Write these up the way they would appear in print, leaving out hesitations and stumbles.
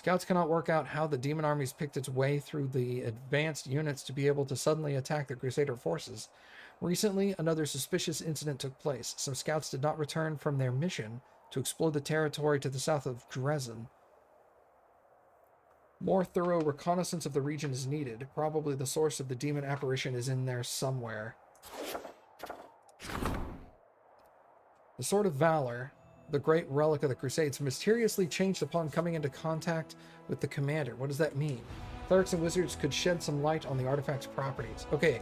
Scouts cannot work out how the demon armies picked its way through the advanced units to be able to suddenly attack the Crusader forces. Recently, another suspicious incident took place. Some scouts did not return from their mission to explore the territory to the south of Dresden. More thorough reconnaissance of the region is needed. Probably the source of the demon apparition is in there somewhere. The Sword of Valor, the great relic of the Crusades, mysteriously changed upon coming into contact with the commander. What does that mean? Clerics and wizards could shed some light on the artifact's properties. Okay,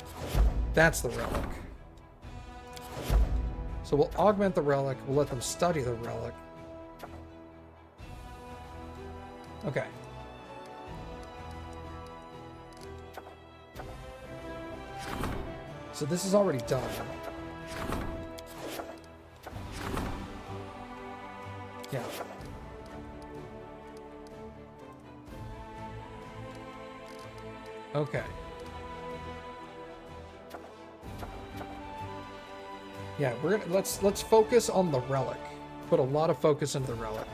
that's the relic. So we'll augment the relic. We'll let them study the relic. Okay. So this is already done. Yeah. Okay. Yeah, we're gonna let's focus on the relic. Put a lot of focus into the relic.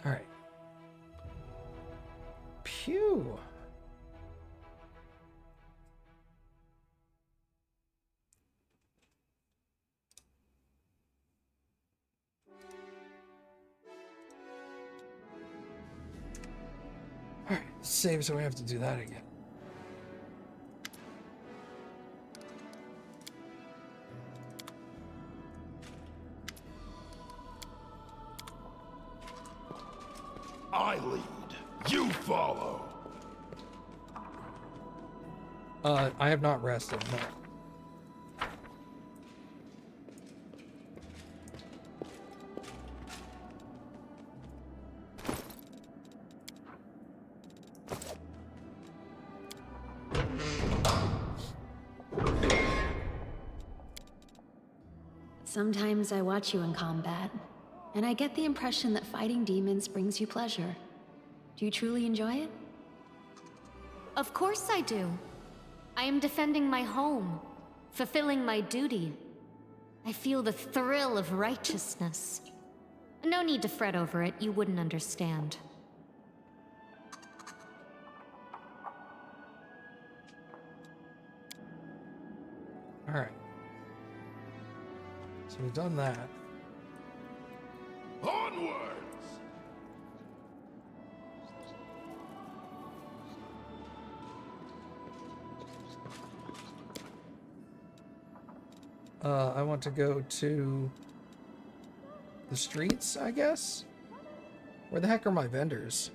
All right. Pew. All right, save so we have to do that again. I lead, you follow. I have not rested, no. Sometimes I watch you in combat, and I get the impression that fighting demons brings you pleasure. Do you truly enjoy it? Of course I do. I am defending my home, fulfilling my duty. I feel the thrill of righteousness. No need to fret over it, you wouldn't understand. All right. So we've done that. Onwards! I want to go to the streets, I guess? Where the heck are my vendors?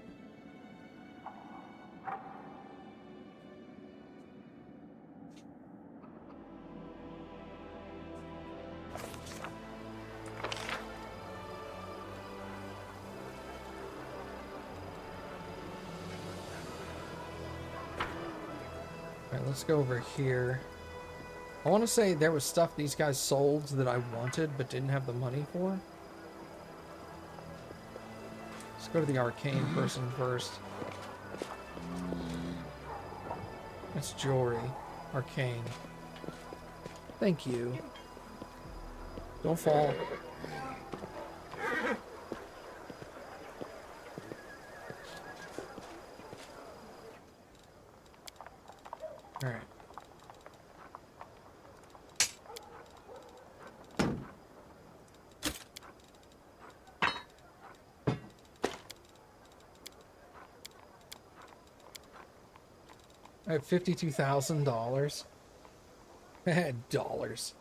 Alright, let's go over here. I want to say there was stuff these guys sold that I wanted but didn't have the money for. Let's go to the arcane person first. That's jewelry. Arcane. Thank you. Don't fall. Alright. I have $52,000. Dollars.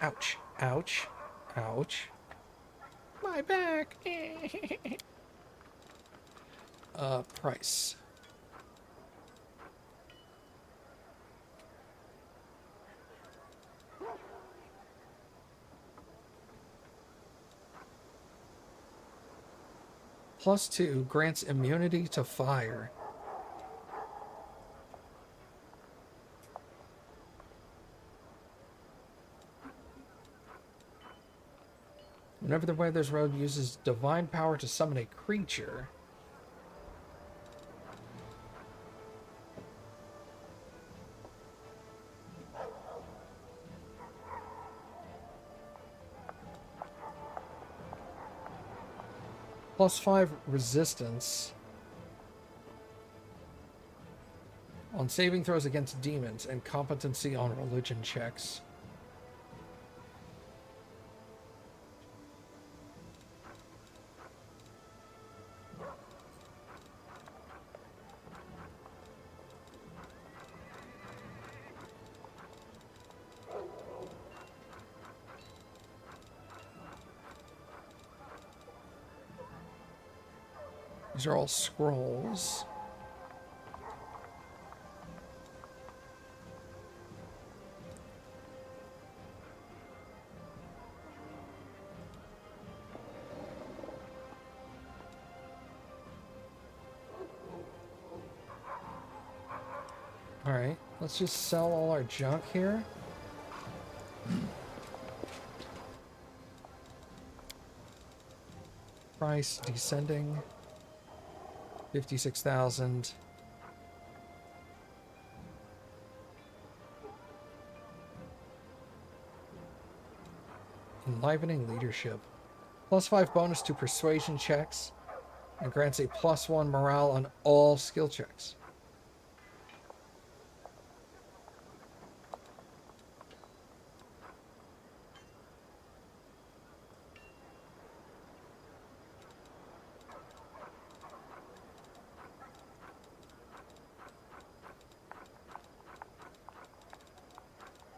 Ouch. Ouch. Ouch. My back. Price. +2 grants immunity to fire. Whenever the weather's road uses divine power to summon a creature. +5 resistance on saving throws against demons and competency on religion checks. These are all scrolls. Alright, let's just sell all our junk here. Price descending. 56,000. Enlivening leadership. +5 bonus to persuasion checks and grants a +1 morale on all skill checks.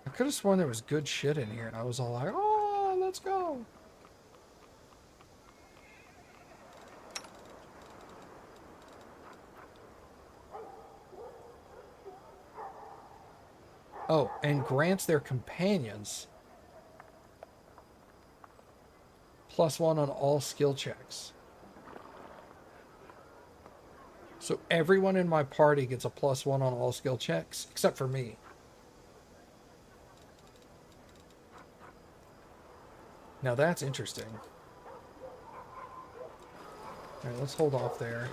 I could have sworn there was good shit in here, and I was all like, oh, let's go. Oh, and grants their companions +1 on all skill checks. So everyone in my party gets a +1 on all skill checks, except for me. Now that's interesting. Alright, let's hold off there.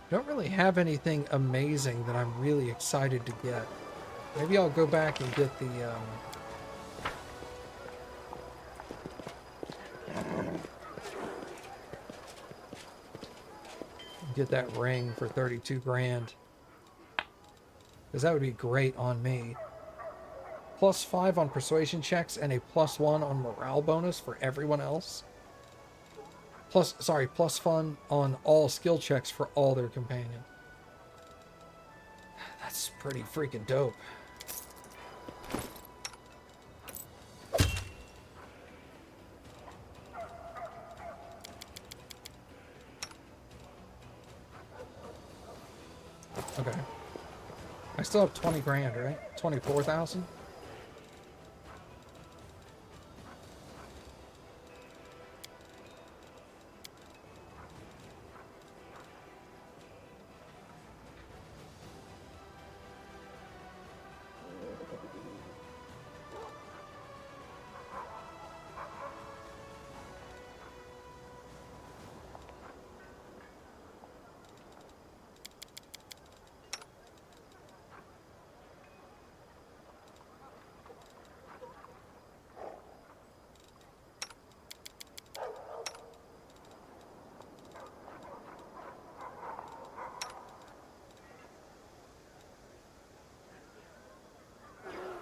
Don't really have anything amazing that I'm really excited to get. Maybe I'll go back and get the get that ring for 32 grand. Because that would be great on me. +5 on persuasion checks and a +1 on morale bonus for everyone else. +1 on all skill checks for all their companion. That's pretty freaking dope. Okay. I still have 20 grand, right? 24,000?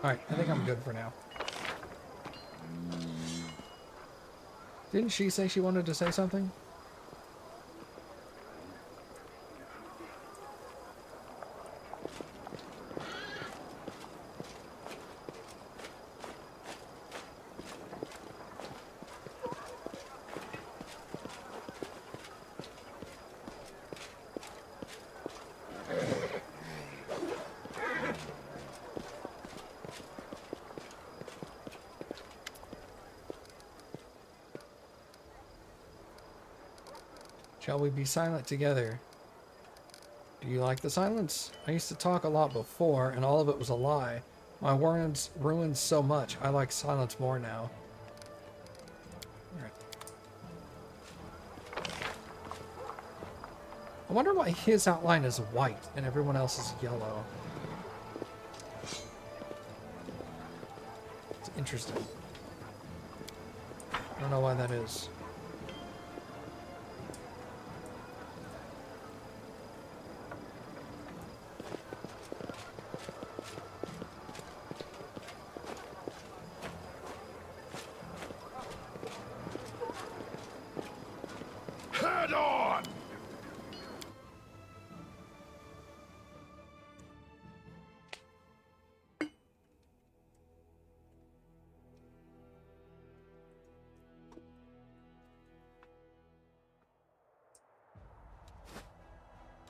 Alright, I think I'm good for now. Didn't she say she wanted to say something? Shall we be silent together? Do you like the silence? I used to talk a lot before, and all of it was a lie. My words ruined so much. I like silence more now. Alright. I wonder why his outline is white and everyone else is yellow. It's interesting. I don't know why that is. Head on!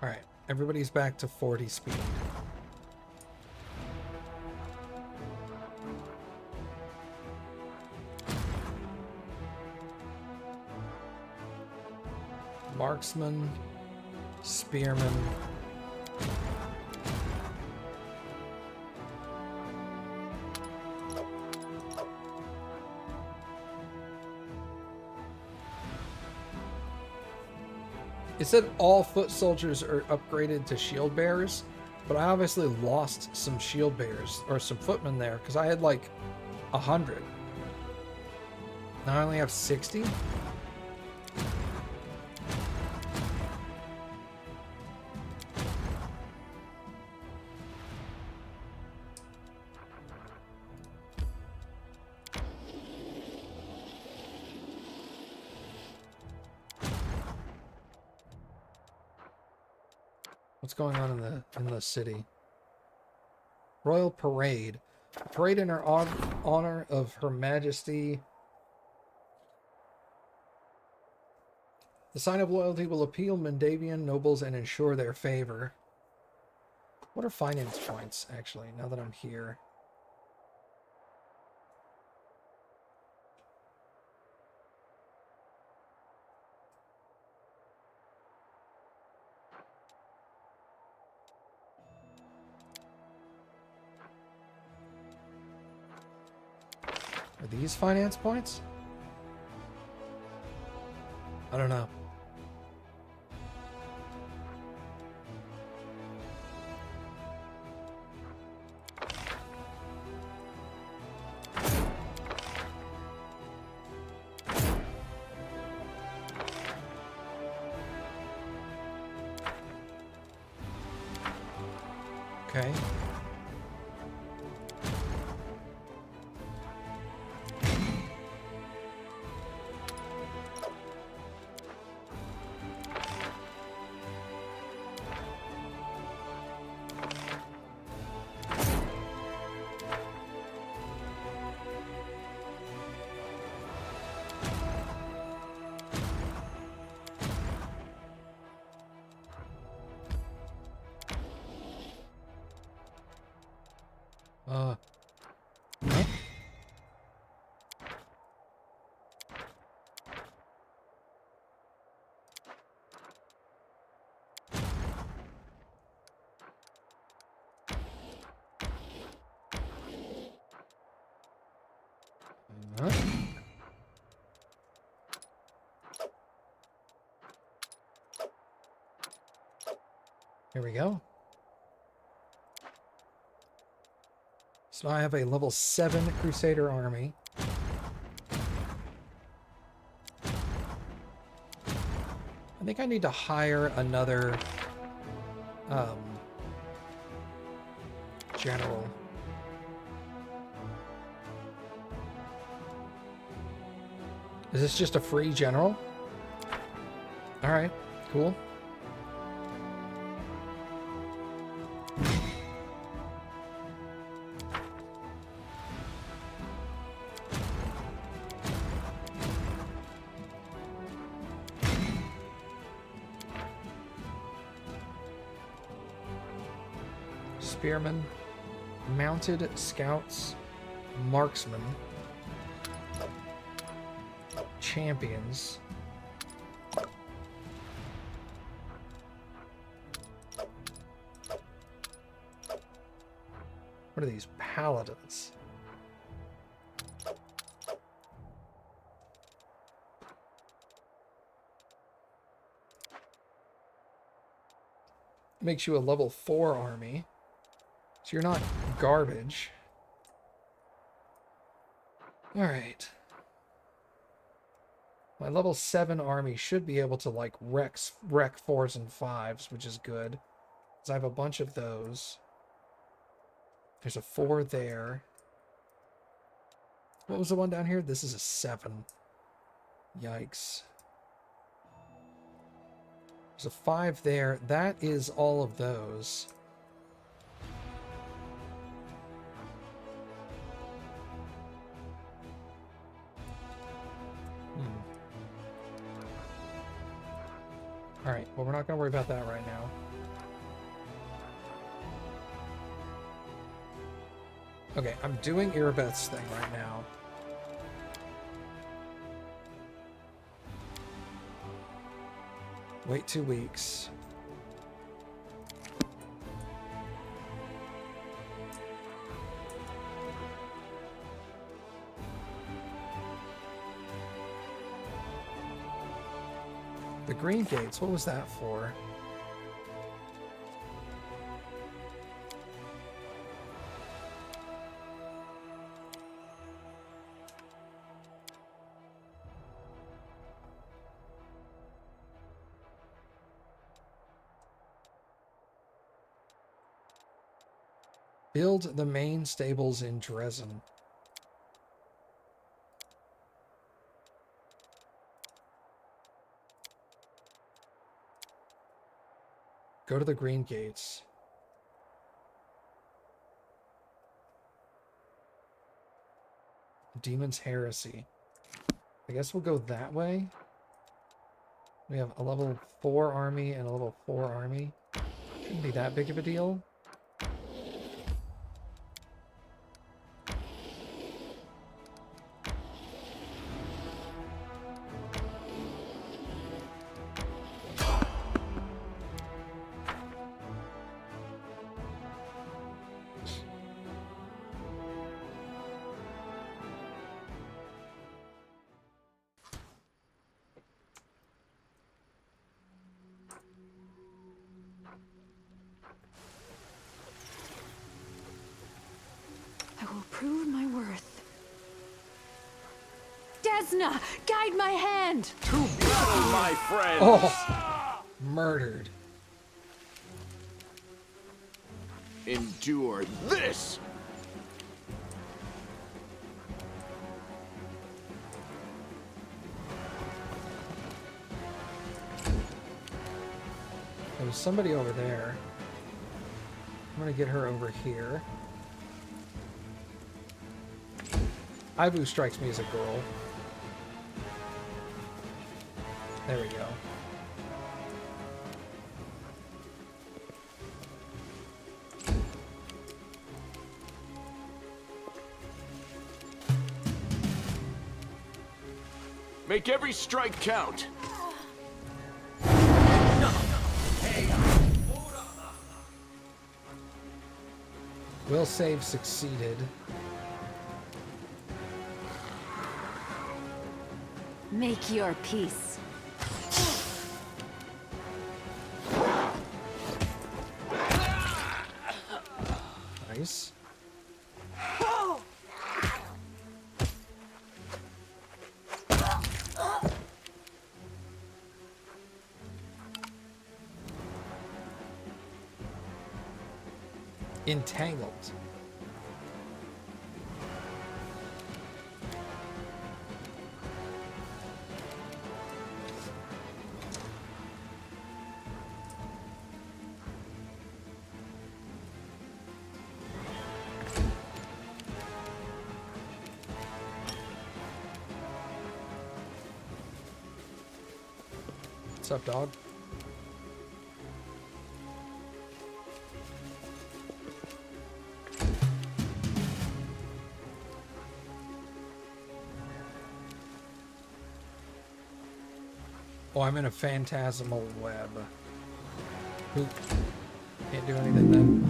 Alright, everybody's back to 40 speed. Marksman, spearman. It said all foot soldiers are upgraded to shield bearers, but I obviously lost some shield bearers or some footmen there because I had like 100. Now I only have 60. What's going on in the city? Royal Parade. A parade in honor of Her Majesty. The sign of loyalty will appeal Mendavian nobles and ensure their favor. What are finance points, actually, now that I'm here? Are these finance points? I don't know. Okay. Huh? Huh? Here we go. So I have a level 7 Crusader army. I think I need to hire another general. Is this just a free general? Alright, cool. Spearmen, mounted scouts, marksmen, champions, What are these? Paladins. Makes you a level 4 army. So you're not garbage. Alright. My level 7 army should be able to, like, wreck 4s and 5s, which is good. Because I have a bunch of those. There's a 4 there. What was the one down here? This is a 7. Yikes. There's a 5 there. That is all of those. Alright, well, we're not going to worry about that right now. Okay, I'm doing Irabeth's thing right now. Wait 2 weeks. The green gates, what was that for? Build the main stables in Dresden. Go to the green gates. Demon's Heresy. I guess we'll go that way. We have a level 4 army and a level 4 army. Shouldn't be that big of a deal. I will prove my worth. Desna, guide my hand! To battle, my friends! Oh! Murdered. Endure this! There was somebody over there. I'm gonna get her over here. Ivu strikes me as a girl. There we go. Make every strike count! Will save succeeded. Make your peace. Nice. Entangled. What's up, dog? Oh, I'm in a phantasmal web. Oop. Can't do anything then.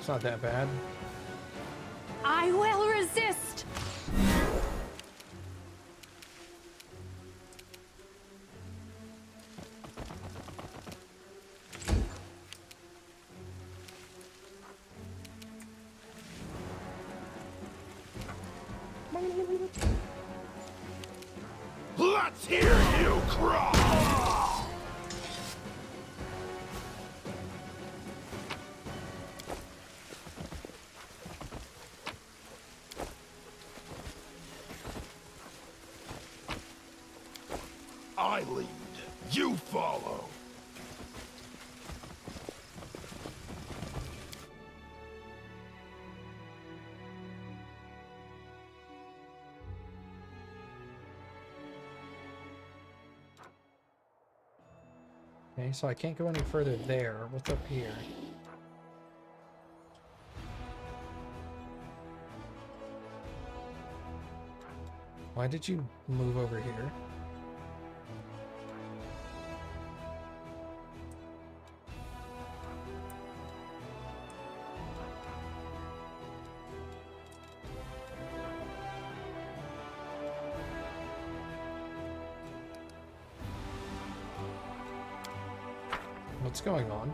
It's not that bad. I will resist! Let's hear you cry! I lead, you follow. Okay, so I can't go any further there. What's up here? Why did you move over here? What's going on?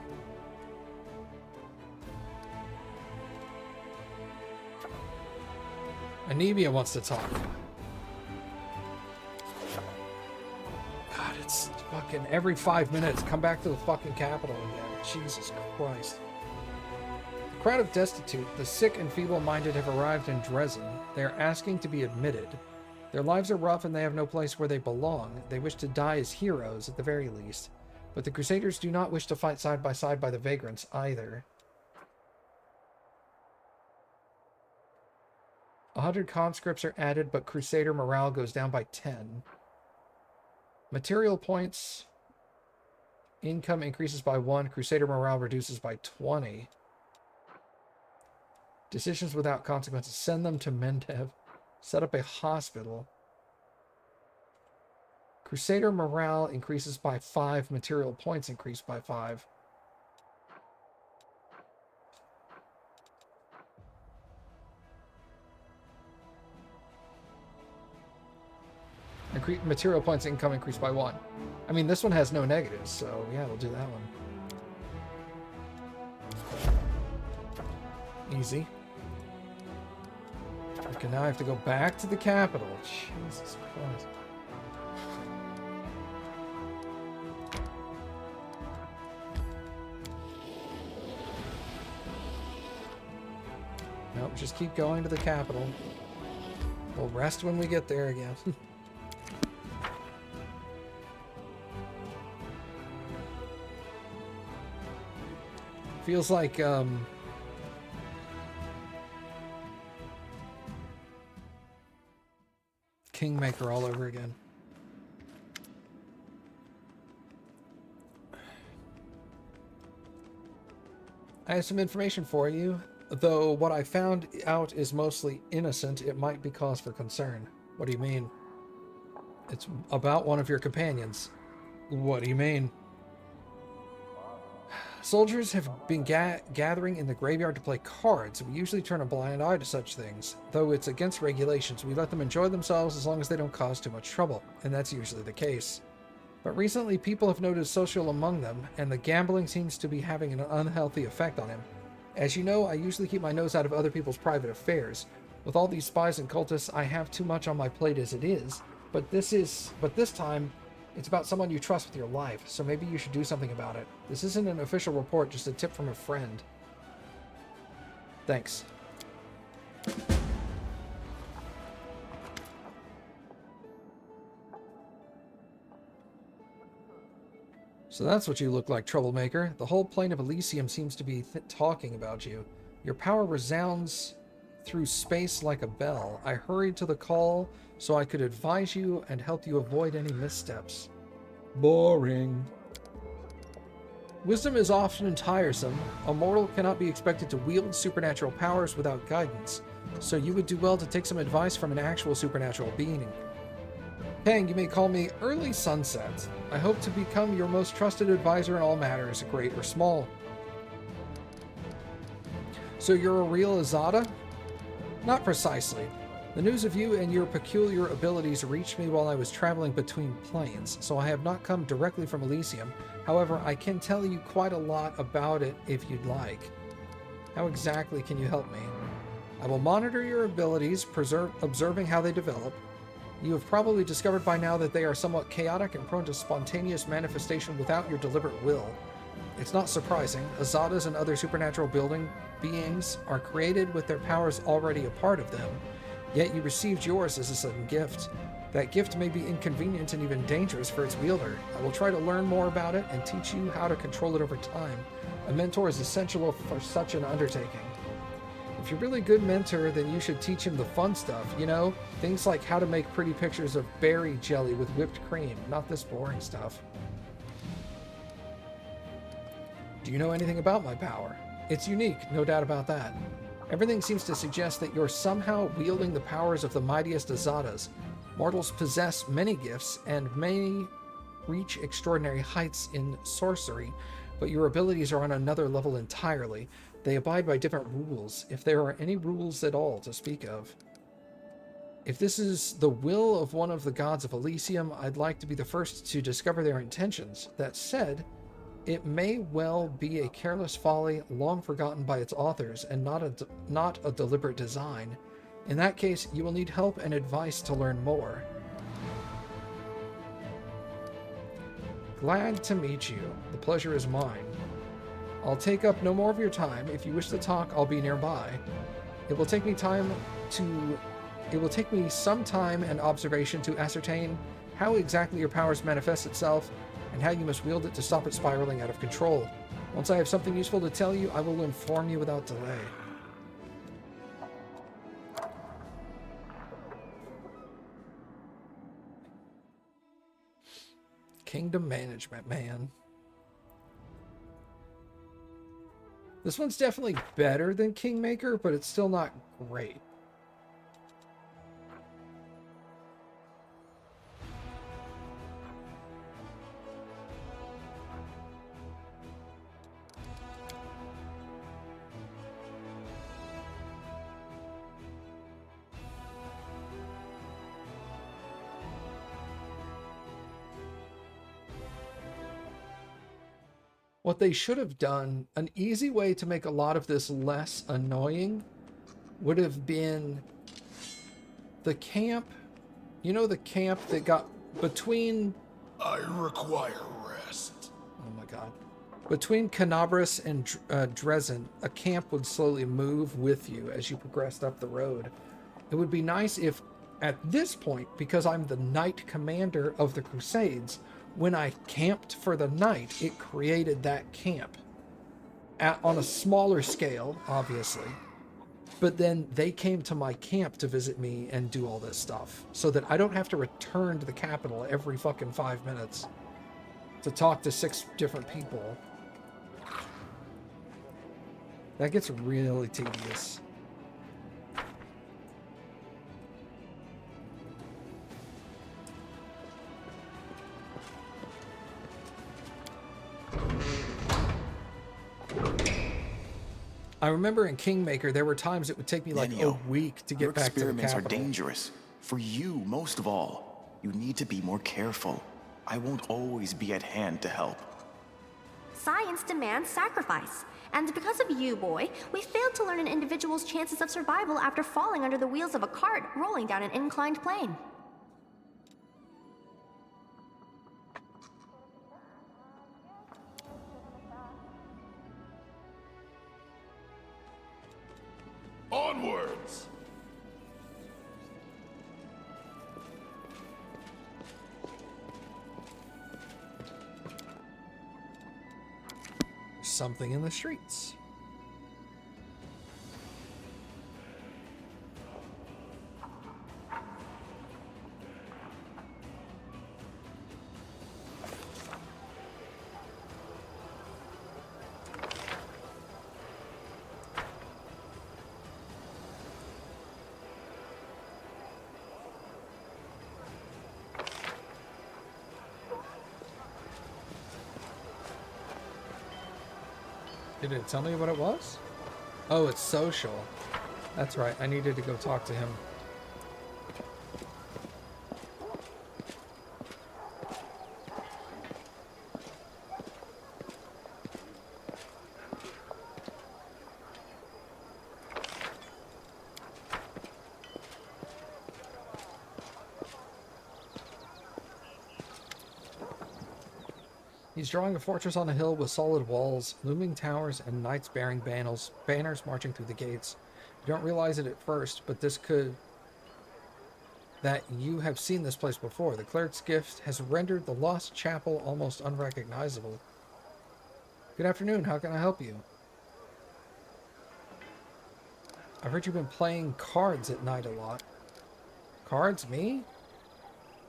Anivia wants to talk. God, it's fucking every 5 minutes. Come back to the fucking capital again. Jesus Christ. The crowd of destitute, the sick and feeble-minded have arrived in Dresden. They are asking to be admitted. Their lives are rough and they have no place where they belong. They wish to die as heroes, at the very least. But the Crusaders do not wish to fight side by side by the vagrants either. 100 conscripts are added, but Crusader morale goes down by 10. Material points. Income increases by 1. Crusader morale reduces by 20. Decisions without consequences. Send them to Mendev. Set up a hospital. Crusader morale increases by 5. Material points increase by 5. Material points income increased by 1. I mean, this one has no negatives, so yeah, we'll do that one. Easy. Okay, now I have to go back to the capital. Jesus Christ. Nope, just keep going to the capital. We'll rest when we get there again. Feels like, Kingmaker all over again. I have some information for you. Though what I found out is mostly innocent, it might be cause for concern. What do you mean? It's about one of your companions. What do you mean? Soldiers have been gathering in the graveyard to play cards. We usually turn a blind eye to such things. Though it's against regulations, we let them enjoy themselves as long as they don't cause too much trouble, and that's usually the case. But recently, people have noticed social among them, and the gambling seems to be having an unhealthy effect on him. As you know, I usually keep my nose out of other people's private affairs. With all these spies and cultists, I have too much on my plate as it is. But this time, it's about someone you trust with your life, so maybe you should do something about it. This isn't an official report, just a tip from a friend. Thanks. So that's what you look like, troublemaker. The whole plane of Elysium seems to be talking about you. Your power resounds through space like a bell. I hurried to the call so I could advise you and help you avoid any missteps. Boring. Wisdom is often tiresome. A mortal cannot be expected to wield supernatural powers without guidance, so you would do well to take some advice from an actual supernatural being. Kang, you may call me Early Sunset. I hope to become your most trusted advisor in all matters, great or small. So you're a real Azada? Not precisely. The news of you and your peculiar abilities reached me while I was traveling between planes, so I have not come directly from Elysium. However, I can tell you quite a lot about it if you'd like. How exactly can you help me? I will monitor your abilities, observing how they develop. You have probably discovered by now that they are somewhat chaotic and prone to spontaneous manifestation without your deliberate will. It's not surprising. Azadas and other supernatural beings are created with their powers already a part of them, yet you received yours as a sudden gift. That gift may be inconvenient and even dangerous for its wielder. I will try to learn more about it and teach you how to control it over time. A mentor is essential for such an undertaking. If you're a really good mentor, then you should teach him the fun stuff, you know? Things like how to make pretty pictures of berry jelly with whipped cream, not this boring stuff. Do you know anything about my power? It's unique, no doubt about that. Everything seems to suggest that you're somehow wielding the powers of the mightiest Azadas. Mortals possess many gifts and may reach extraordinary heights in sorcery, but your abilities are on another level entirely. They abide by different rules, if there are any rules at all to speak of. If this is the will of one of the gods of Elysium, I'd like to be the first to discover their intentions. That said, it may well be a careless folly long forgotten by its authors and not a deliberate design. In that case, you will need help and advice to learn more. Glad to meet you. The pleasure is mine. I'll take up no more of your time. If you wish to talk, I'll be nearby. It will take me some time and observation to ascertain how exactly your powers manifest itself and how you must wield it to stop it spiraling out of control. Once I have something useful to tell you, I will inform you without delay. Kingdom management, man. This one's definitely better than Kingmaker, but it's still not great. What they should have done, an easy way to make a lot of this less annoying, would have been the camp. You know, the camp that got between... I require rest. Oh my god. Between Canabras and Dresden, a camp would slowly move with you as you progressed up the road. It would be nice if, at this point, because I'm the Knight Commander of the Crusades, when I camped for the night, it created that camp. On a smaller scale, obviously. But then they came to my camp to visit me and do all this stuff, so that I don't have to return to the capital every fucking 5 minutes to talk to 6 different people. That gets really tedious. I remember in Kingmaker, there were times it would take me like a week to get back to the capital. Your experiments are dangerous. For you, most of all. You need to be more careful. I won't always be at hand to help. Science demands sacrifice. And because of you, boy, we failed to learn an individual's chances of survival after falling under the wheels of a cart rolling down an inclined plane. Onwards! Something in the streets. Did it tell me what it was? Oh, it's social. That's right. I needed to go talk to him. He's drawing a fortress on a hill with solid walls, looming towers, and knights bearing banners marching through the gates. You don't realize it at first, but that you have seen this place before. The cleric's gift has rendered the lost chapel almost unrecognizable. Good afternoon, how can I help you? I've heard you've been playing cards at night a lot. Cards? Me?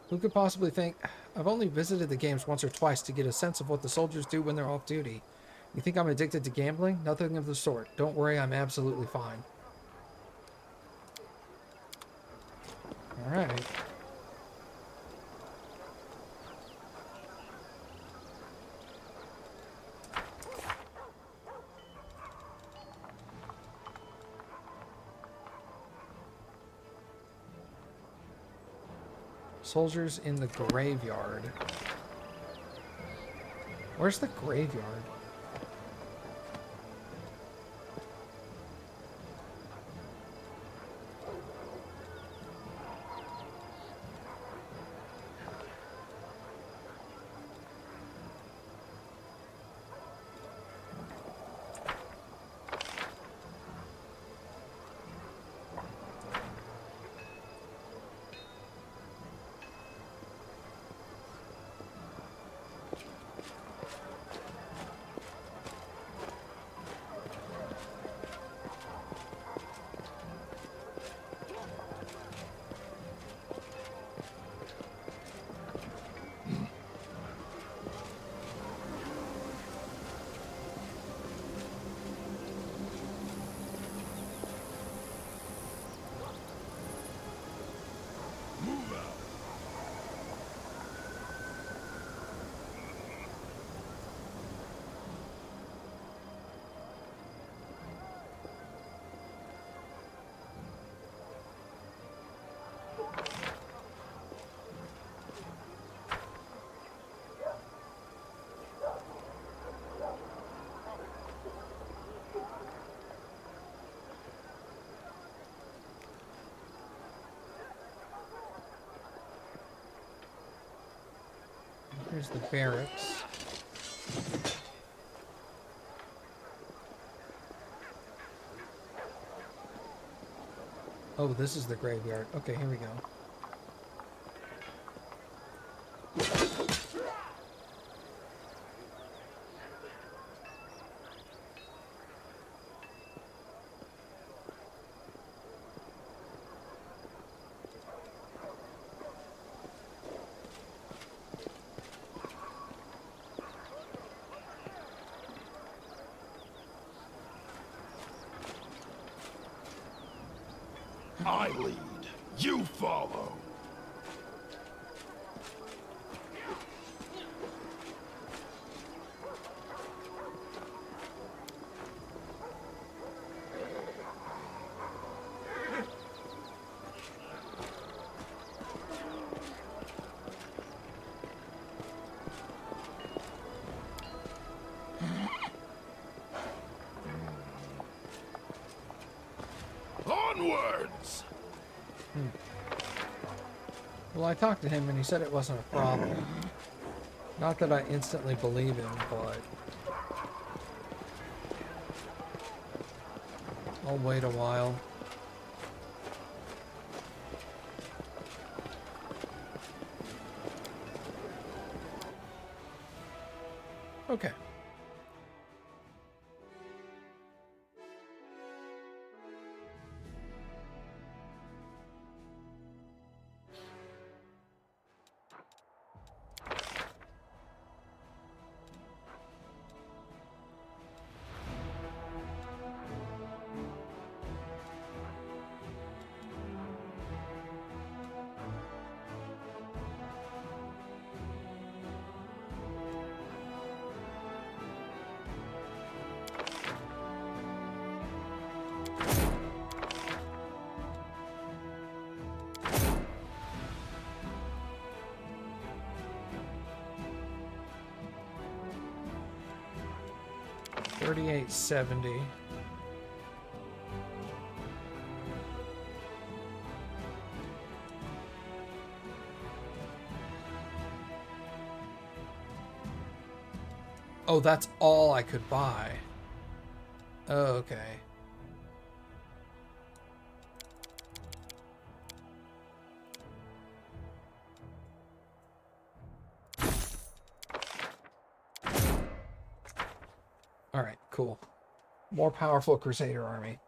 Who could possibly think? I've only visited the games once or twice to get a sense of what the soldiers do when they're off duty. You think I'm addicted to gambling? Nothing of the sort. Don't worry, I'm absolutely fine. Alright. Soldiers in the graveyard. Where's the graveyard? Here's the barracks. Oh, this is the graveyard. Okay, here we go. I lead. You follow. Onwards! Well, I talked to him and he said it wasn't a problem. Not that I instantly believe him, but I'll wait a while. Okay. 3870. Oh, that's all I could buy. Oh, okay. All right, cool. More powerful Crusader army.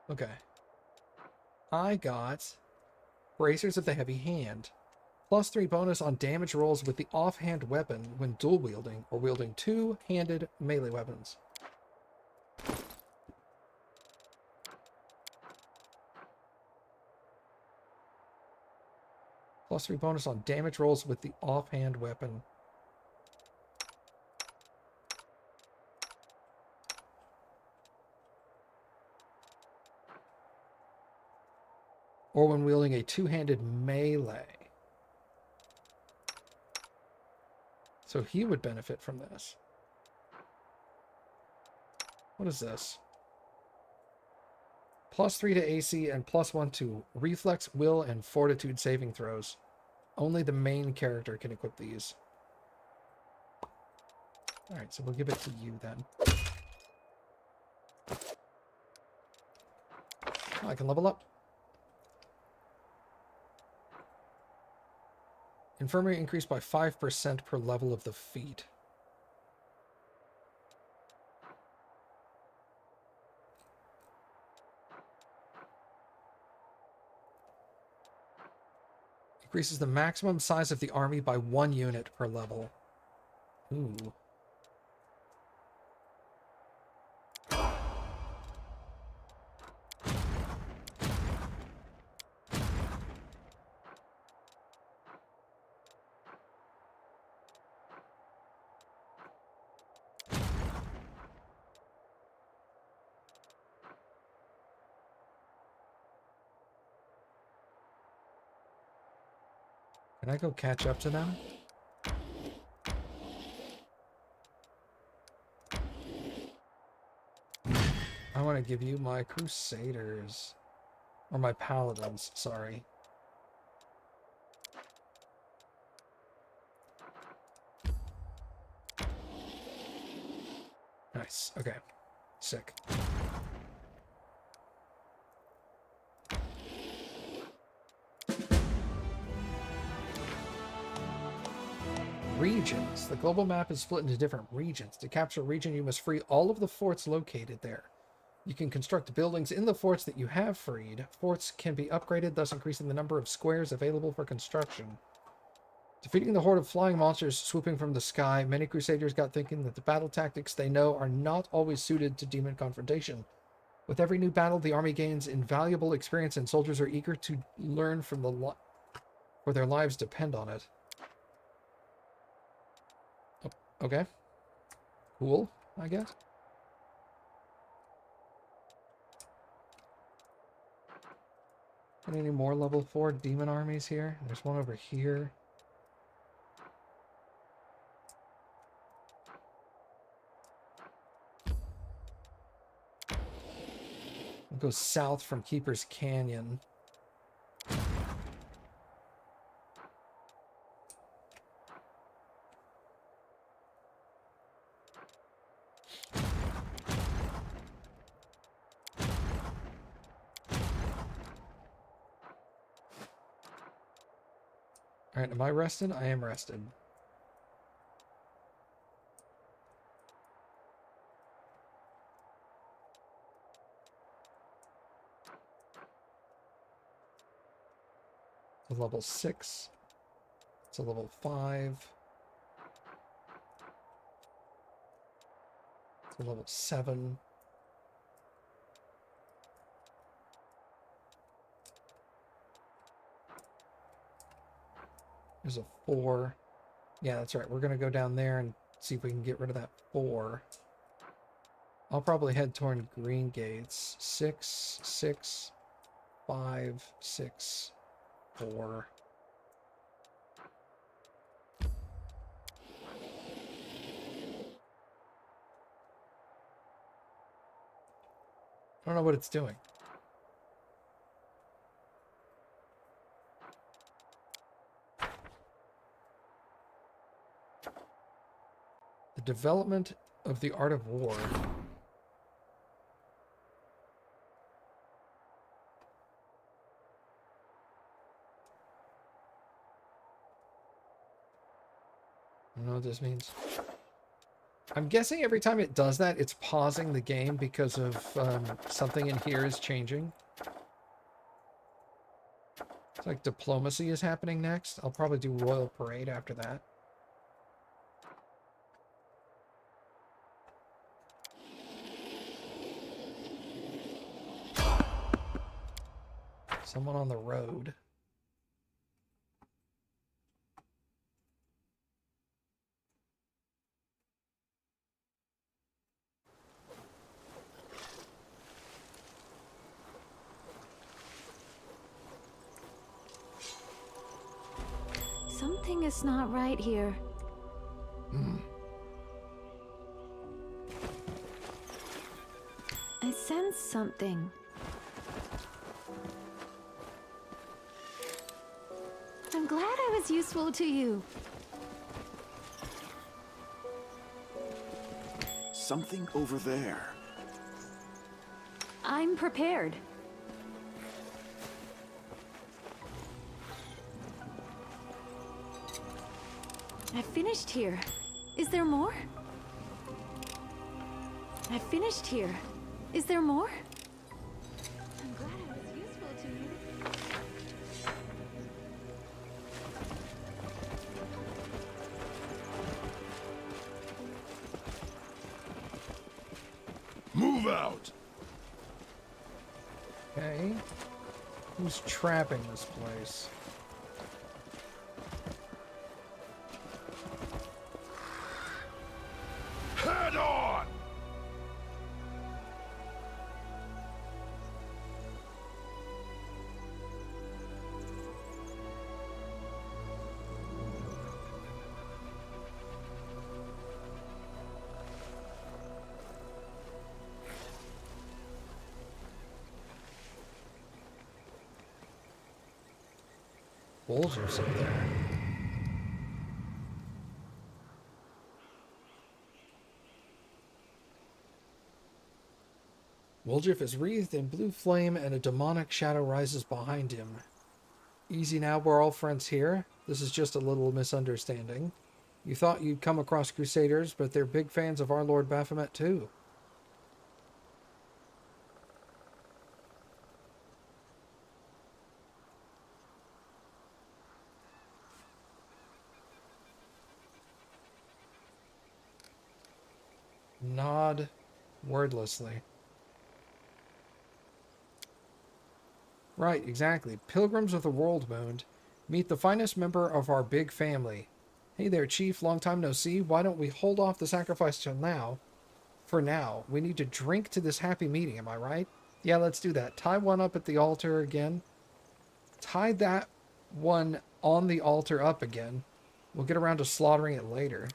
Okay. I got Bracers of the Heavy Hand. +3 bonus on damage rolls with the offhand weapon when dual wielding or wielding two-handed melee weapons. +3 bonus on damage rolls with the offhand weapon. Or when wielding a two-handed melee. So he would benefit from this. What is this? +3 to AC and +1 to reflex, will, and fortitude saving throws. Only the main character can equip these. Alright, so we'll give it to you then. Oh, I can level up. Infirmary increased by 5% per level of the feat. Increases the maximum size of the army by 1 unit per level. Ooh. Can I go catch up to them? I want to give you my Crusaders. Or my Paladins, sorry. Nice, okay. Sick. Regions. The global map is split into different regions. To capture a region, you must free all of the forts located there. You can construct buildings in the forts that you have freed. Forts can be upgraded, thus increasing the number of squares available for construction. Defeating the horde of flying monsters swooping from the sky, many Crusaders got thinking that the battle tactics they know are not always suited to demon confrontation. With every new battle, the army gains invaluable experience, and soldiers are eager to learn from for their lives depend on it. Oh, okay. Cool, I guess. Any more level 4 demon armies here? There's one over here. We'll go south from Keeper's Canyon. Alright, am I rested? I am rested. Level 6. It's a level 5. It's a level 7. There's a 4. Yeah, that's right. We're going to go down there and see if we can get rid of that 4. I'll probably head toward green gates. 6, 6, 5, 6, 4. I don't know what it's doing. The development of the art of war. I don't know what this means. I'm guessing every time it does that, it's pausing the game because of something in here is changing. It's like diplomacy is happening next. I'll probably do Royal Parade after that. Someone on the road. Something is not right here. I sense something. I'm glad I was useful to you. Something over there. I'm prepared. I finished here. Is there more? I finished here. Is there more? I'm glad I was useful to you. Move out! Okay. Who's trapping this place? Head on! Wolves or something. Woljif is wreathed in blue flame and a demonic shadow rises behind him. Easy now, we're all friends here. This is just a little misunderstanding. You thought you'd come across Crusaders, but they're big fans of our Lord Baphomet too. Nod wordlessly. Right, exactly. Pilgrims of the World Wound. Meet the finest member of our big family. Hey there, Chief. Long time no see. Why don't we hold off the sacrifice till now? For now. We need to drink to this happy meeting, am I right? Yeah, let's do that. Tie one up at the altar again. Tie that one on the altar up again. We'll get around to slaughtering it later.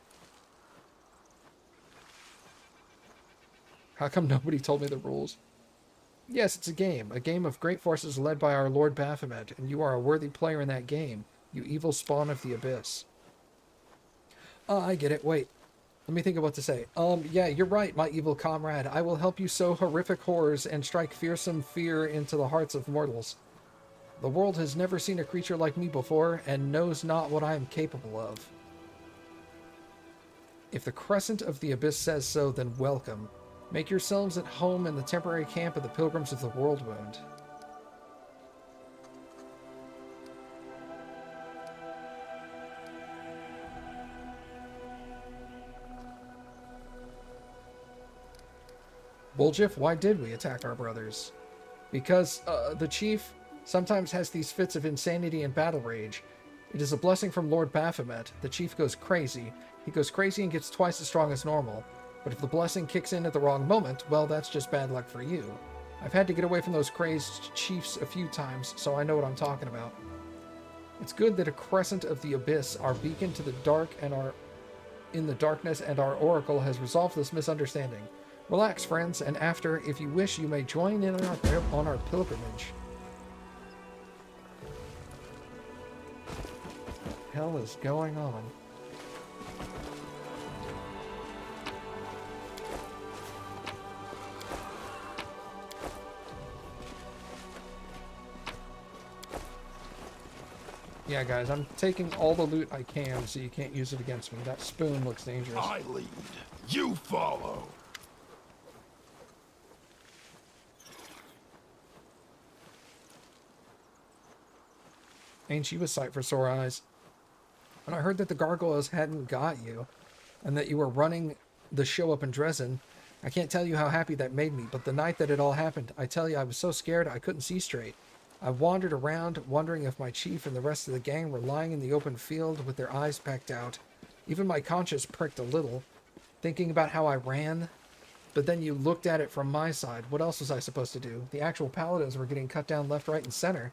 How come nobody told me the rules? Yes, it's a game of great forces led by our Lord Baphomet, and you are a worthy player in that game, you evil spawn of the abyss. I get it. Wait. Let me think of what to say. Yeah, you're right, my evil comrade. I will help you sow horrific horrors and strike fearsome fear into the hearts of mortals. The world has never seen a creature like me before, and knows not what I am capable of. If the Crescent of the Abyss says so, then welcome. Make yourselves at home in the temporary camp of the Pilgrims of the World Wound. Bulljiff, why did we attack our brothers? Because the chief sometimes has these fits of insanity and battle rage. It is a blessing from Lord Baphomet. The chief goes crazy. He goes crazy and gets twice as strong as normal. But if the blessing kicks in at the wrong moment, well, that's just bad luck for you. I've had to get away from those crazed chiefs a few times, so I know what I'm talking about. It's good that a crescent of the abyss, our beacon to the dark and our in the darkness, and our oracle has resolved this misunderstanding. Relax, friends, and after, if you wish, you may join in on our pilgrimage. What the hell is going on? Yeah, guys, I'm taking all the loot I can so you can't use it against me. That spoon looks dangerous. I lead. You follow. Ain't she a sight for sore eyes? When I heard that the gargoyles hadn't got you, and that you were running the show up in Dresden, I can't tell you how happy that made me, but the night that it all happened, I tell you, I was so scared I couldn't see straight. I wandered around, wondering if my chief and the rest of the gang were lying in the open field with their eyes pecked out. Even my conscience pricked a little, thinking about how I ran. But then you looked at it from my side. What else was I supposed to do? The actual paladins were getting cut down left, right, and center.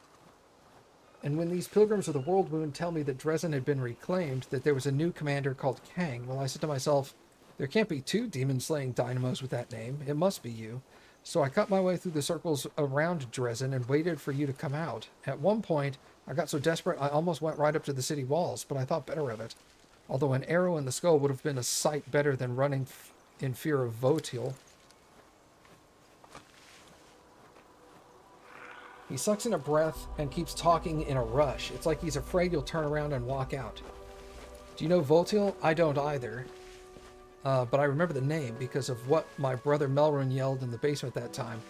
And when these pilgrims of the World Wound tell me that Dresden had been reclaimed, that there was a new commander called Kang, well, I said to myself, there can't be two demon-slaying dynamos with that name. It must be you. So I cut my way through the circles around Dresden and waited for you to come out. At one point, I got so desperate I almost went right up to the city walls, but I thought better of it. Although an arrow in the skull would have been a sight better than running in fear of Votil. He sucks in a breath and keeps talking in a rush. It's like he's afraid you'll turn around and walk out. Do you know Votil? I don't either. But I remember the name because of what my brother Melrun yelled in the basement that time.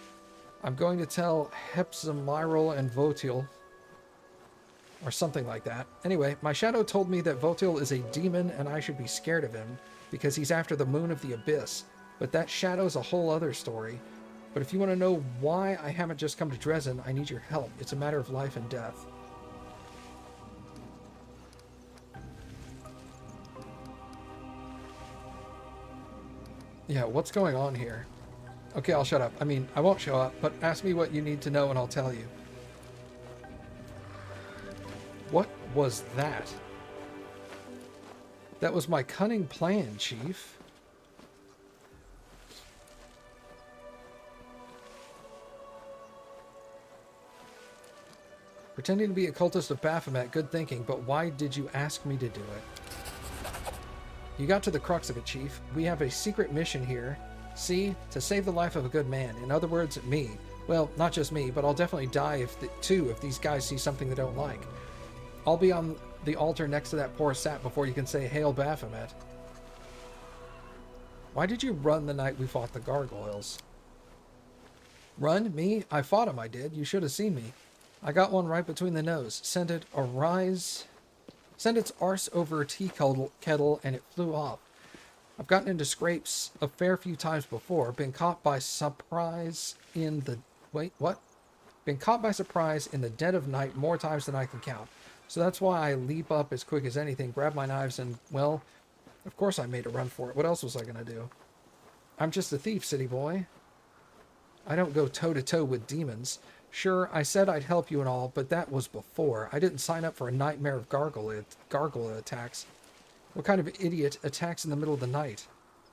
I'm going to tell Hepzamiral and Votil, or something like that. Anyway, my shadow told me that Votil is a demon and I should be scared of him because he's after the moon of the abyss. But that shadow's a whole other story. But if you want to know why I haven't just come to Dresden, I need your help. It's a matter of life and death. Yeah, what's going on here? Okay, I'll shut up. I mean, I won't show up, but ask me what you need to know and I'll tell you. What was that? That was my cunning plan, Chief. Pretending to be a cultist of Baphomet, good thinking, but why did you ask me to do it? You got to the crux of it, Chief. We have a secret mission here. See? To save the life of a good man. In other words, me. Well, not just me, but I'll definitely die if these guys see something they don't like. I'll be on the altar next to that poor sap before you can say, Hail Baphomet. Why did you run the night we fought the gargoyles? Run? Me? I fought him, I did. You should have seen me. I got one right between the nose. Sent its arse over a tea kettle and it flew off. I've gotten into scrapes a fair few times before. Been caught by surprise in the... Wait, what? Been caught by surprise in the dead of night more times than I can count. So that's why I leap up as quick as anything, grab my knives, and, well, of course I made a run for it. What else was I going to do? I'm just a thief, city boy. I don't go toe-to-toe with demons. Sure, I said I'd help you and all, but that was before. I didn't sign up for a nightmare of gargoyle attacks. What kind of idiot attacks in the middle of the night?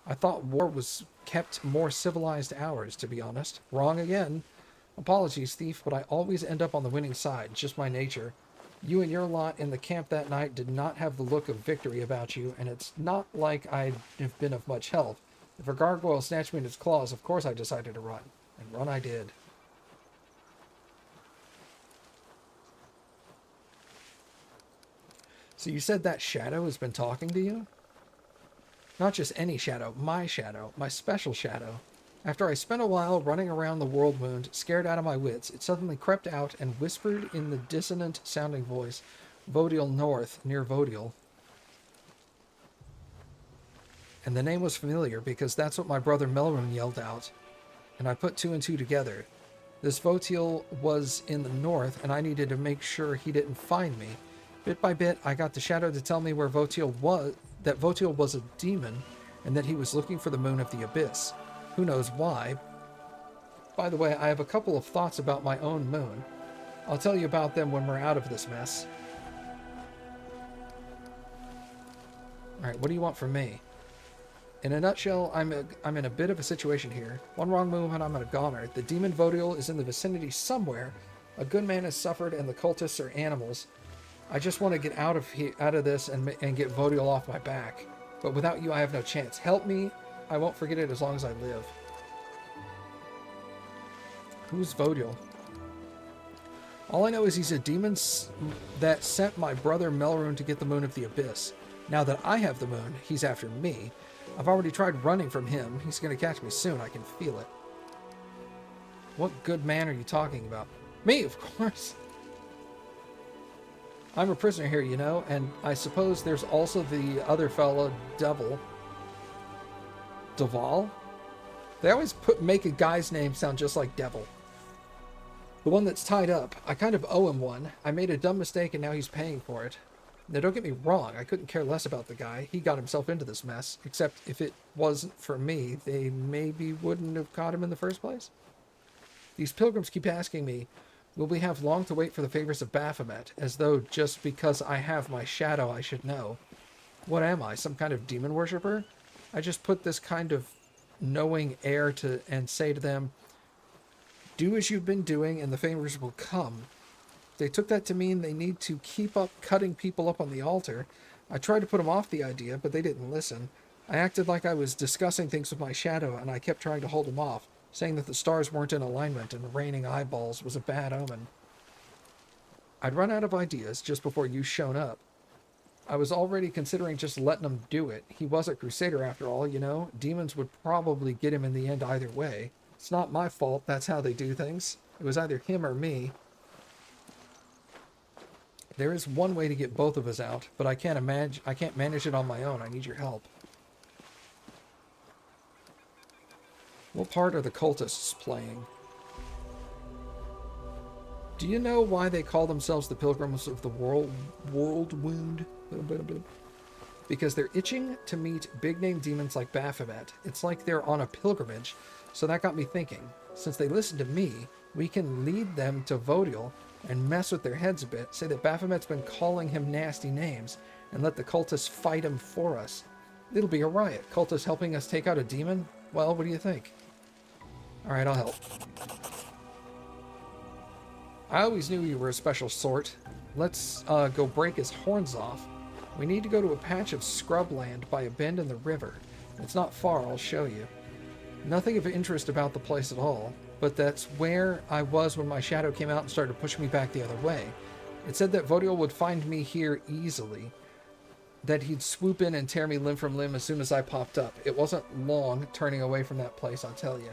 I thought war was kept more civilized hours, to be honest. Wrong again. Apologies, thief, but I always end up on the winning side. It's just my nature. You and your lot in the camp that night did not have the look of victory about you, and it's not like I'd have been of much help. If a gargoyle snatched me in its claws, of course I decided to run. And run I did. So you said that shadow has been talking to you? Not just any shadow, my special shadow. After I spent a while running around the world wound, scared out of my wits, it suddenly crept out and whispered in the dissonant-sounding voice, Vodil North, near Vodil. And the name was familiar because that's what my brother Melrun yelled out. and I put two and two together. This Votiel was in the north, and I needed to make sure he didn't find me. Bit by bit, I got the shadow to tell me where Votiel was, that Votiel was a demon, and that he was looking for the moon of the abyss. Who knows why? By the way, I have a couple of thoughts about my own moon. I'll tell you about them when we're out of this mess. Alright, what do you want from me? In a nutshell, I'm in a bit of a situation here. One wrong move and I'm a goner. The demon Votiel is in the vicinity somewhere. A good man has suffered and the cultists are animals. I just want to get out of this and get Votiel off my back. But without you, I have no chance. Help me. I won't forget it as long as I live. Who's Votiel? All I know is he's a demon that sent my brother Melrune to get the moon of the abyss. Now that I have the moon, he's after me. I've already tried running from him. He's going to catch me soon. I can feel it. What good man are you talking about? Me, of course. I'm a prisoner here, you know, and I suppose there's also the other fella, Devil. Duval? They always make a guy's name sound just like Devil. The one that's tied up. I kind of owe him one. I made a dumb mistake and now he's paying for it. Now, don't get me wrong, I couldn't care less about the guy. He got himself into this mess. Except if it wasn't for me, they maybe wouldn't have caught him in the first place. These pilgrims keep asking me, will we have long to wait for the favors of Baphomet? As though just because I have my shadow, I should know. What am I, some kind of demon worshipper? I just put this kind of knowing air to and say to them, do as you've been doing and the favors will come. They took that to mean they need to keep up cutting people up on the altar. I tried to put them off the idea, but they didn't listen. I acted like I was discussing things with my shadow, and I kept trying to hold them off, saying that the stars weren't in alignment and raining eyeballs was a bad omen. I'd run out of ideas just before you shown up. I was already considering just letting him do it. He was a crusader after all, you know. Demons would probably get him in the end either way. It's not my fault, that's how they do things. It was either him or me. There is one way to get both of us out, but I can't manage it on my own. I need your help. What part are the cultists playing? Do you know why they call themselves the Pilgrims of the World-Wound? Because they're itching to meet big-name demons like Baphomet. It's like they're on a pilgrimage, so that got me thinking. Since they listen to me, we can lead them to Votiel and mess with their heads a bit, say that Baphomet's been calling him nasty names, and let the cultists fight him for us. It'll be a riot. Cultists helping us take out a demon? Well, what do you think? Alright, I'll help. I always knew you were a special sort. Let's go break his horns off. We need to go to a patch of scrubland by a bend in the river. It's not far, I'll show you. Nothing of interest about the place at all, but that's where I was when my shadow came out and started pushing me back the other way. It said that Votiel would find me here easily, that he'd swoop in and tear me limb from limb as soon as I popped up. It wasn't long turning away from that place, I'll tell you.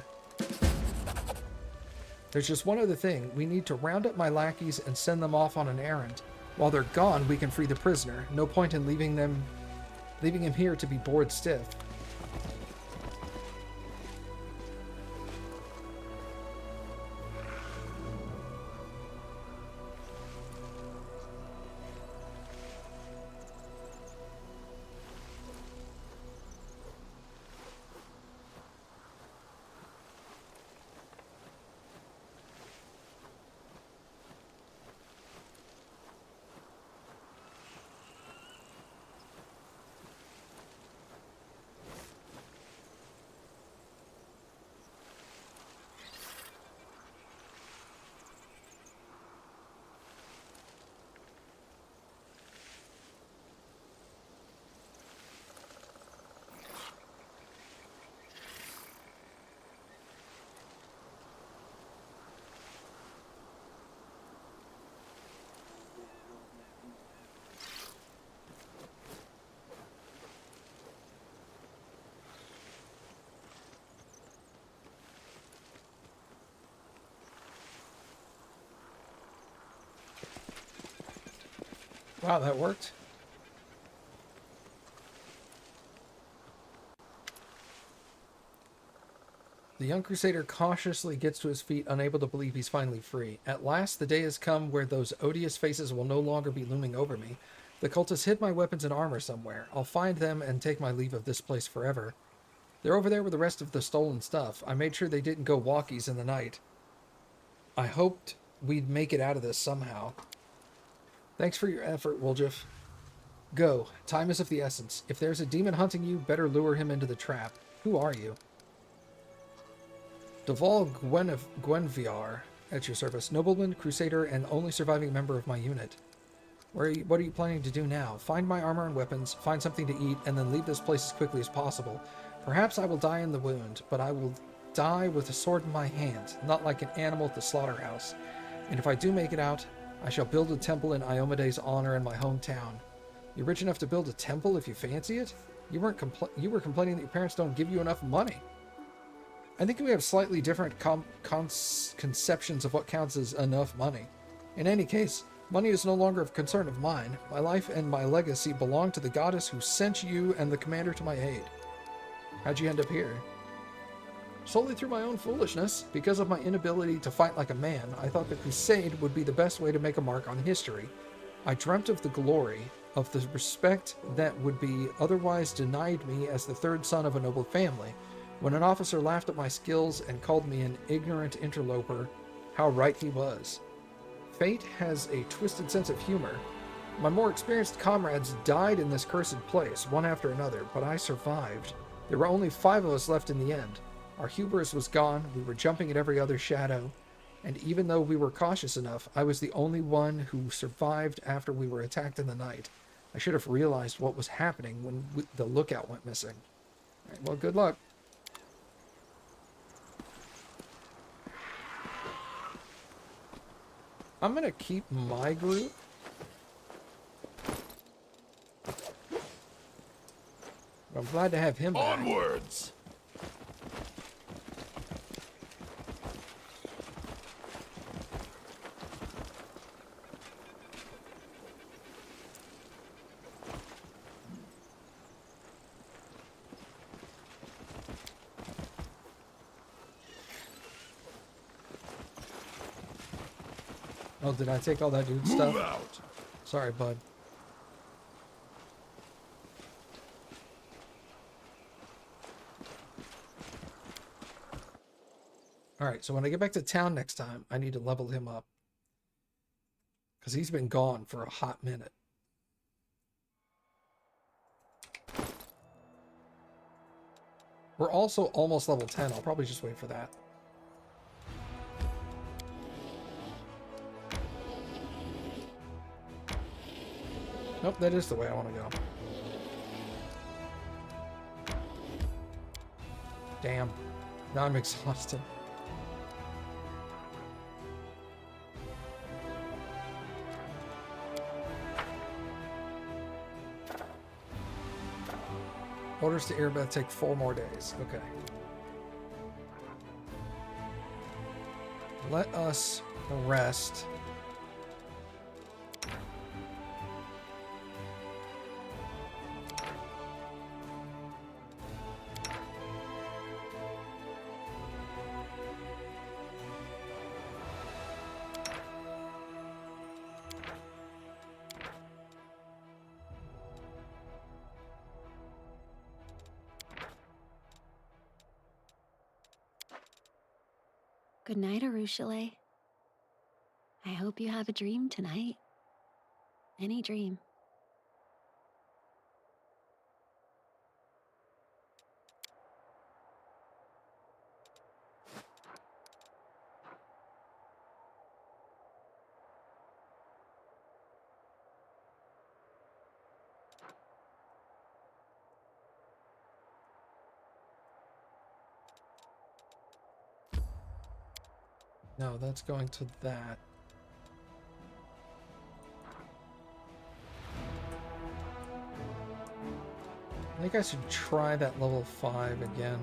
There's just one other thing. We need to round up my lackeys and send them off on an errand. While they're gone, we can free the prisoner. No point in leaving him here to be bored stiff. Wow, that worked. The young crusader cautiously gets to his feet, unable to believe he's finally free. At last, the day has come where those odious faces will no longer be looming over me. The cultists hid my weapons and armor somewhere. I'll find them and take my leave of this place forever. They're over there with the rest of the stolen stuff. I made sure they didn't go walkies in the night. I hoped we'd make it out of this somehow. Thanks for your effort, Woljif. Go. Time is of the essence. If there's a demon hunting you, better lure him into the trap. Who are you? Deval Gwenviar, at your service. Nobleman, crusader, and only surviving member of my unit. What are you planning to do now? Find my armor and weapons, find something to eat, and then leave this place as quickly as possible. Perhaps I will die in the wound, but I will die with a sword in my hand, not like an animal at the slaughterhouse. And if I do make it out, I shall build a temple in Iomede's honor in my hometown. You're rich enough to build a temple if you fancy it? You were complaining that your parents don't give you enough money. I think we have slightly different conceptions of what counts as enough money. In any case, money is no longer a concern of mine. My life and my legacy belong to the goddess who sent you and the commander to my aid. How'd you end up here? Solely through my own foolishness. Because of my inability to fight like a man, I thought the crusade would be the best way to make a mark on history. I dreamt of the glory, of the respect that would be otherwise denied me as the third son of a noble family. When an officer laughed at my skills and called me an ignorant interloper, how right he was. Fate has a twisted sense of humor. My more experienced comrades died in this cursed place, one after another, but I survived. There were only 5 of us left in the end. Our hubris was gone, we were jumping at every other shadow, and even though we were cautious enough, I was the only one who survived after we were attacked in the night. I should have realized what was happening when the lookout went missing. All right, well, good luck. I'm going to keep my group. I'm glad to have him back. Onwards! Oh, did I take all that dude's Move stuff? out! Sorry, bud. Alright, so when I get back to town next time, I need to level him up. Because he's been gone for a hot minute. We're also almost level 10. I'll probably just wait for that. Nope, that is the way I want to go. Damn. Now I'm exhausted. Orders to Airbeth take 4 more days. Okay. Let us rest. Good night, Arushale. I hope you have a dream tonight. Any dream. No, that's going to that. I think I should try that level 5 again.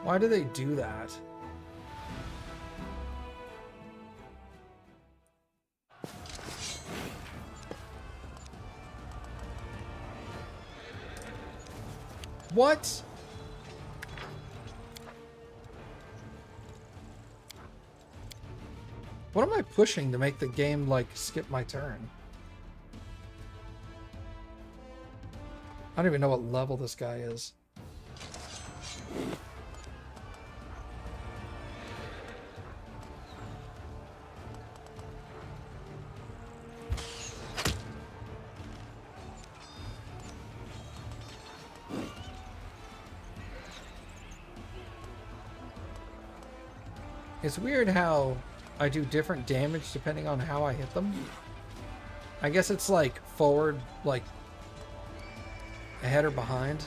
Why do they do that? What? What am I pushing to make the game, like, skip my turn? I don't even know what level this guy is. It's weird how I do different damage depending on how I hit them. I guess it's like forward, like ahead or behind.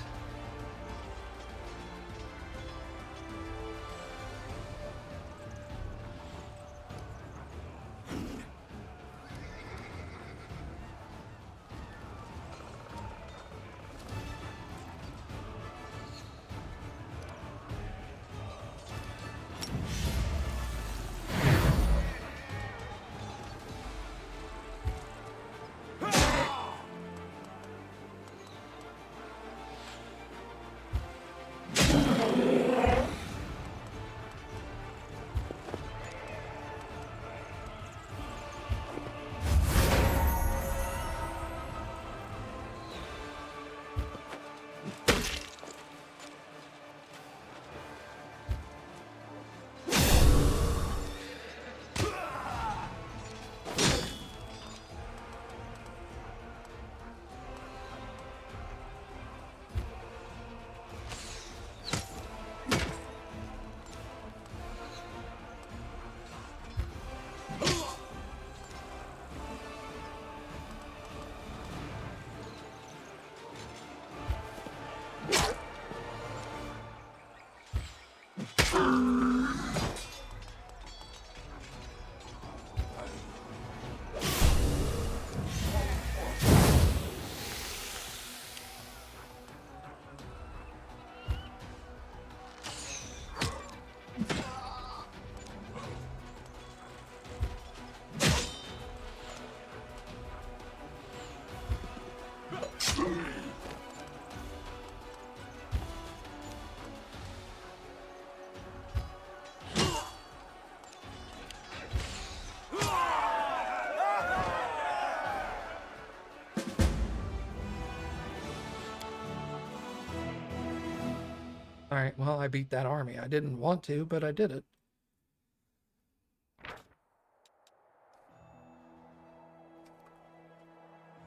Alright, well, I beat that army. I didn't want to, but I did it.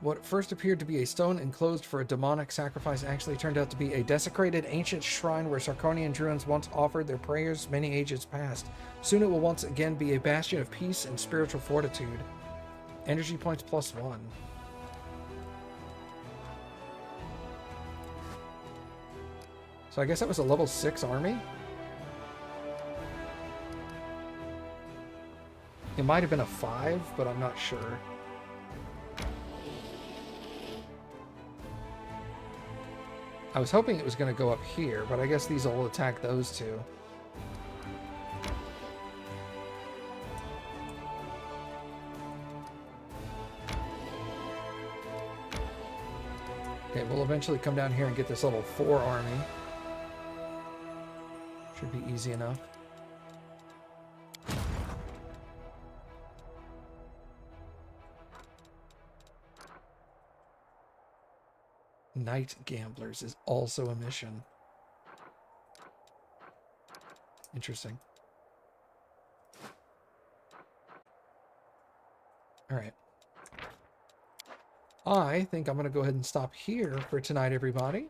What first appeared to be a stone enclosed for a demonic sacrifice actually turned out to be a desecrated ancient shrine where Sarkonian druids once offered their prayers many ages past. Soon it will once again be a bastion of peace and spiritual fortitude. Energy points +1. So I guess that was a level 6 army? It might have been a 5, but I'm not sure. I was hoping it was going to go up here, but I guess these will attack those two. Okay, we'll eventually come down here and get this level 4 army. Should be easy enough. Night Gamblers is also a mission. Interesting. Alright. I think I'm going to go ahead and stop here for tonight, everybody.